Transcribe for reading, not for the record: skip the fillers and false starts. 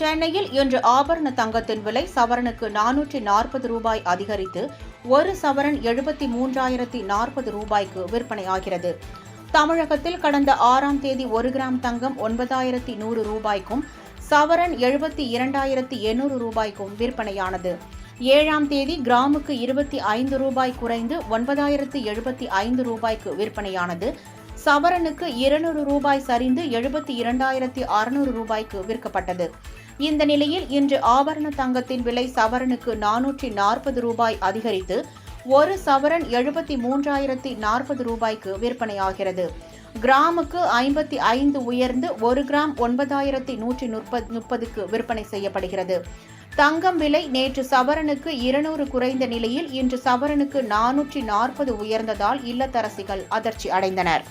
சென்னையில் இன்று ஆபரண தங்கத்தின் விலை சவரனுக்கு 440 ரூபாய் அதிகரித்து ஒரு சவரன் 73,040 ரூபாய்க்கு விற்பனையாகிறது. தமிழகத்தில் கடந்த 6ஆம் தேதி 1 கிராம் தங்கம் 9,100 ரூபாய்க்கும் சவரன் 72,800 ரூபாய்க்கும் விற்பனையானது. 7ஆம் தேதி கிராமுக்கு 25 ரூபாய் குறைந்து 9,075 ரூபாய்க்கு விற்பனையானது. சவரனுக்கு 200 ரூபாய் சரிந்து 72,600 ரூபாய்க்கு விற்கப்பட்டது. இந்த நிலையில் இன்று ஆபரண தங்கத்தின் விலை சவரனுக்கு 440 ரூபாய் அதிகரித்து ஒரு சவரன் 73,040 ரூபாய்க்கு விற்பனையாகிறது. கிராமுக்கு 55 உயர்ந்து 1 கிராம் 9,130க்கு விற்பனை செய்யப்படுகிறது. தங்கம் விலை நேற்று சவரனுக்கு 200 குறைந்த நிலையில் இன்று சவரனுக்கு 440 உயர்ந்ததால் இல்லத்தரசிகள் அதிர்ச்சி அடைந்தனர்.